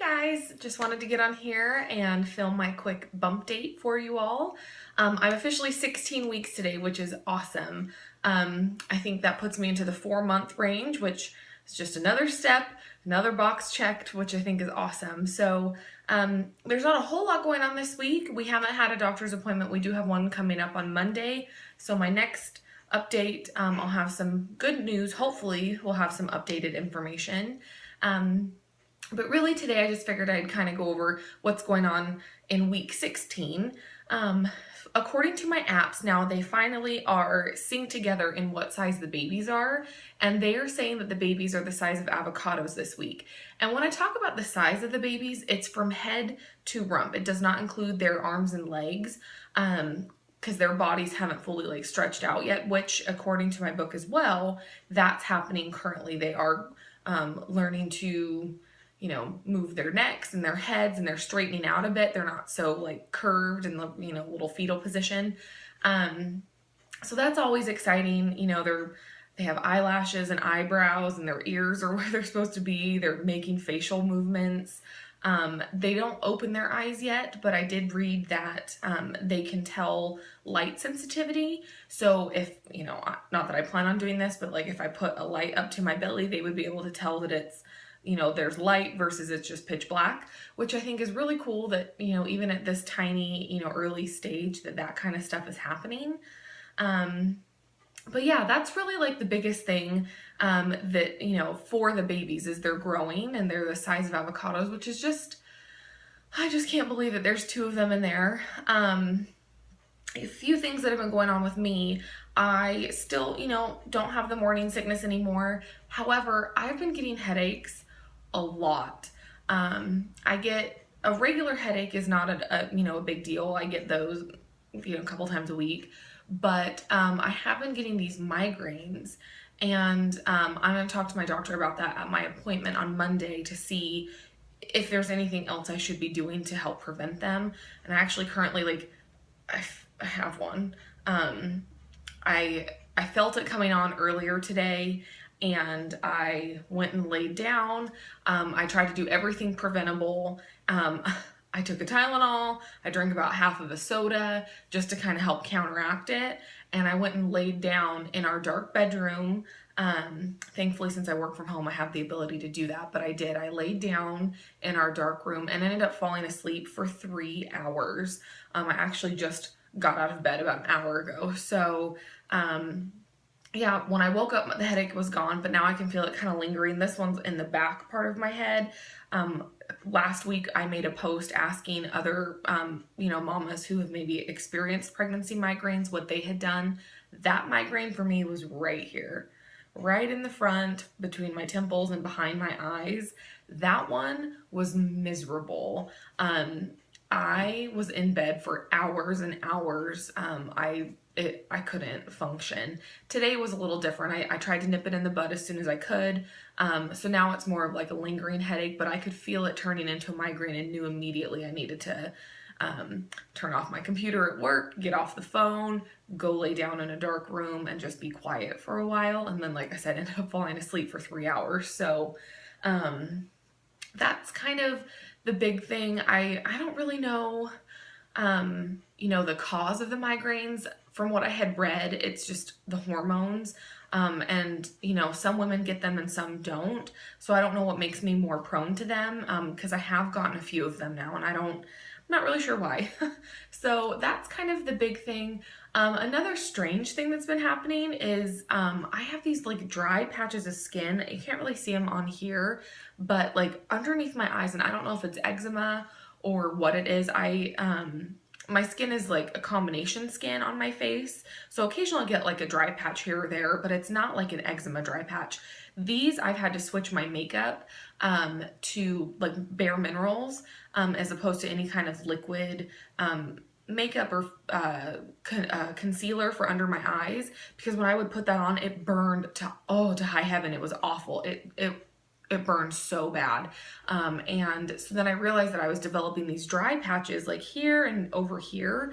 Hi guys, just wanted to get on here and film my quick bump date for you all. I'm officially 16 weeks today, which is awesome. I think that puts me into the 4-month range, which is just another step, another box checked, which I think is awesome. So there's not a whole lot going on this week. We haven't had a doctor's appointment. We do have one coming up on Monday. So my next update, I'll have some good news. Hopefully we'll have some updated information. But really today I just figured I'd kind of go over what's going on in week 16. According to my apps now, they finally are synced together in what size the babies are, and they are saying that the babies are the size of avocados this week. And when I talk about the size of the babies, it's from head to rump. It does not include their arms and legs, because their bodies haven't fully stretched out yet, which according to my book as well, that's happening currently. They are learning to move their necks and their heads, and they're straightening out a bit. They're not so curved in the, little fetal position. So that's always exciting. They have eyelashes and eyebrows, and their ears are where they're supposed to be. They're making facial movements. They don't open their eyes yet, but I did read that they can tell light sensitivity. So if, not that I plan on doing this, but if I put a light up to my belly, they would be able to tell that it's, there's light versus it's just pitch black, which I think is really cool that, even at this tiny, early stage that kind of stuff is happening. But yeah, that's really the biggest thing that, for the babies is they're growing and they're the size of avocados, which is I just can't believe that there's 2 of them in there. A few things that have been going on with me. I still, don't have the morning sickness anymore. However, I've been getting headaches a lot. I get a regular headache is not a big deal. I get those, a couple times a week, but I have been getting these migraines, and I'm going to talk to my doctor about that at my appointment on Monday to see if there's anything else I should be doing to help prevent them. And I actually currently I have one. I felt it coming on earlier today, and I went and laid down. I tried to do everything preventable. I took a Tylenol. I drank about half of a soda just to kind of help counteract it. And I went and laid down in our dark bedroom. Thankfully, since I work from home, I have the ability to do that, but I did. I laid down in our dark room and ended up falling asleep for 3 hours. I actually just got out of bed about an hour ago. So, yeah, when I woke up, the headache was gone, but now I can feel it kind of lingering. This one's in the back part of my head. Last week, I made a post asking other, mamas who have maybe experienced pregnancy migraines what they had done. That migraine for me was right here, right in the front between my temples and behind my eyes. That one was miserable. I was in bed for hours and hours. I couldn't function. Today was a little different. I tried to nip it in the bud as soon as I could. So now it's more of a lingering headache, but I could feel it turning into a migraine and knew immediately I needed to turn off my computer at work, get off the phone, go lay down in a dark room and just be quiet for a while. And then, like I said, ended up falling asleep for 3 hours. So that's kind of the big thing. I don't really know, the cause of the migraines. From what I had read, it's just the hormones. And, some women get them and some don't. So I don't know what makes me more prone to them, because I have gotten a few of them now and I'm not really sure why. So that's kind of the big thing. Another strange thing that's been happening is I have these dry patches of skin. You can't really see them on here, but underneath my eyes, and I don't know if it's eczema or what it is. My skin is a combination skin on my face. So occasionally I'll get a dry patch here or there, but it's not an eczema dry patch. These, I've had to switch my makeup to Bare Minerals as opposed to any kind of liquid makeup or concealer for under my eyes, because when I would put that on, it burned to high heaven. It was awful. It burned so bad. And so then I realized that I was developing these dry patches here and over here.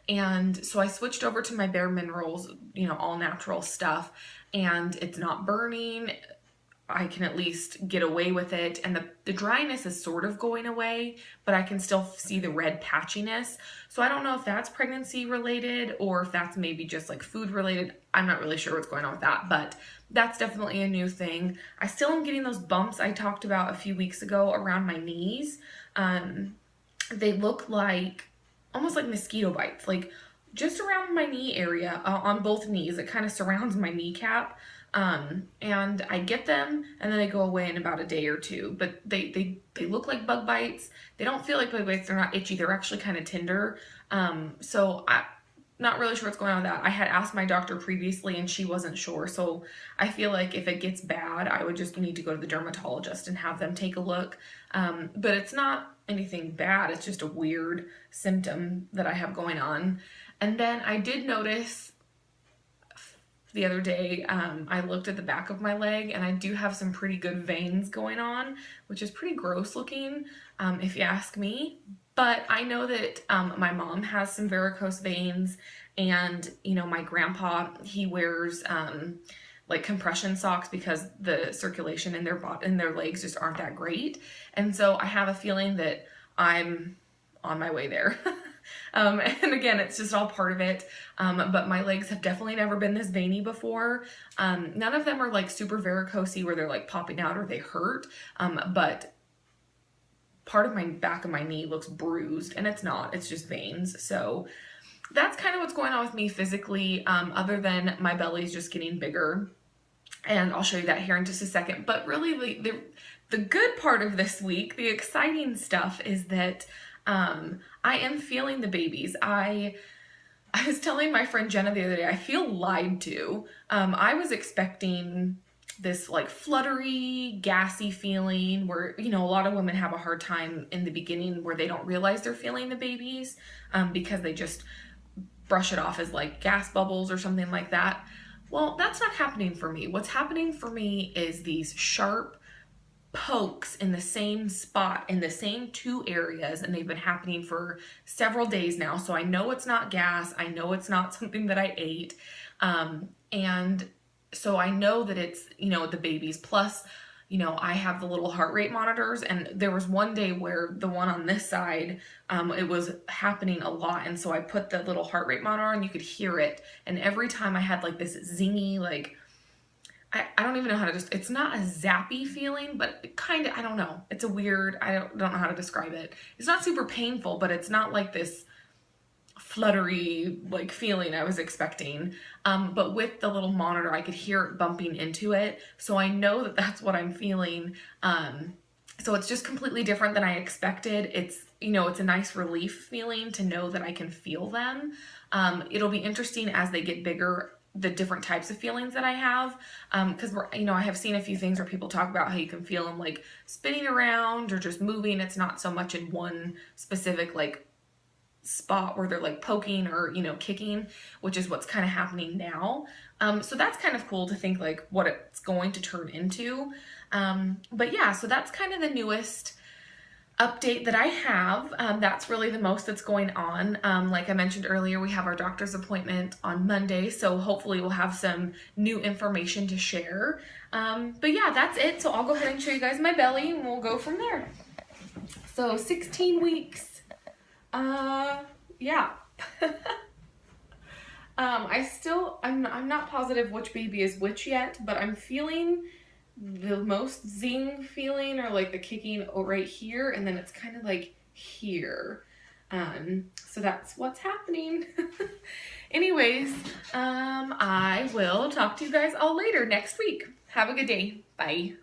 And so I switched over to my Bare Minerals, all natural stuff, and it's not burning. I can at least get away with it. And the dryness is sort of going away, but I can still see the red patchiness. So I don't know if that's pregnancy related or if that's maybe just like food related. I'm not really sure what's going on with that, but that's definitely a new thing. I still am getting those bumps I talked about a few weeks ago around my knees. They look like almost like mosquito bites, like just around my knee area, on both knees. It kind of surrounds my kneecap. And I get them and then they go away in about a day or two, but they look like bug bites. They don't feel like bug bites. They're not itchy. They're actually kind of tender. So I'm not really sure what's going on with that. I had asked my doctor previously and she wasn't sure. So I feel like if it gets bad, I would just need to go to the dermatologist and have them take a look. But it's not anything bad. It's just a weird symptom that I have going on. And then I did notice the other day, I looked at the back of my leg and I do have some pretty good veins going on, which is pretty gross looking, if you ask me. But I know that my mom has some varicose veins, and you know, my grandpa, he wears like compression socks because the circulation in their legs just aren't that great. And so I have a feeling that I'm on my way there. And again, it's just all part of it. But my legs have definitely never been this veiny before. None of them are like super varicosey where they're like popping out or they hurt. But part of my back of my knee looks bruised, and it's not, it's just veins. So that's kind of what's going on with me physically, other than my belly's just getting bigger. And I'll show you that here in just a second. But really the good part of this week, the exciting stuff, is that I am feeling the babies. I was telling my friend Jenna the other day, I feel lied to. I was expecting this like fluttery, gassy feeling where, you know, a lot of women have a hard time in the beginning where they don't realize they're feeling the babies, because they just brush it off as like gas bubbles or something like that. Well, that's not happening for me. What's happening for me is these sharp pokes in the same spot, in the same two areas, and they've been happening for several days now. So I know it's not gas. I know it's not something that I ate. And so I know that it's, you know, the babies. Plus, you know, I have the little heart rate monitors, and there was one day where the one on this side, it was happening a lot. And so I put the little heart rate monitor on, and you could hear it. And every time I had like this zingy, like, I don't even know how to just, it's not a zappy feeling, but it kind of, I don't know. It's a weird, I don't know how to describe it. It's not super painful, but it's not like this fluttery like feeling I was expecting. But with the little monitor, I could hear it bumping into it. So I know that that's what I'm feeling. So it's just completely different than I expected. It's, you know, it's a nice relief feeling to know that I can feel them. It'll be interesting as they get bigger, the different types of feelings that I have, because you know, I have seen a few things where people talk about how you can feel them like spinning around or just moving. It's not so much in one specific like spot where they're like poking or, you know, kicking, which is what's kind of happening now. So that's kind of cool to think like what it's going to turn into. But yeah, so that's kind of the newest update that I have. That's really the most that's going on. Like I mentioned earlier, we have our doctor's appointment on Monday, so hopefully we'll have some new information to share. But yeah, that's it. So I'll go ahead and show you guys my belly and we'll go from there. So 16 weeks. Yeah. I'm not positive which baby is which yet, but I'm feeling the most zing feeling, or like the kicking right here, and then it's kind of like here. So that's what's happening. Anyways, I will talk to you guys all later next week. Have a good day. Bye.